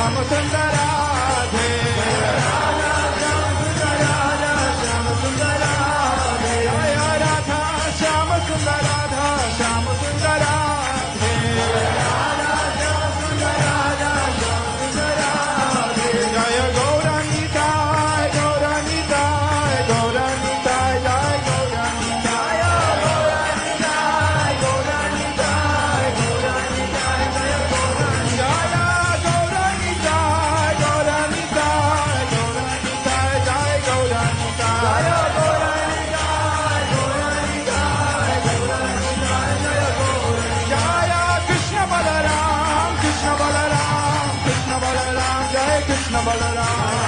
श्याम सुंदर राधे श्याम सुंदर राधे जय राधा श्याम सुंदर राधा श्याम सुंदर राधे जय गौरानिताय गौरानिताय गौरानिताय जय गौरानिताय गौरानिताय गौरानिताय गौरानिताय जय गौरानिताय गौरानिताय गौरानिताय गौरानिताय जय गौरानिताय गौरानिताय गौरानिताय गौरानिताय जय गौरानिताय कृष्ण बलराम कृष्ण बलराम कृष्ण बलराम जय कृष्ण बलराम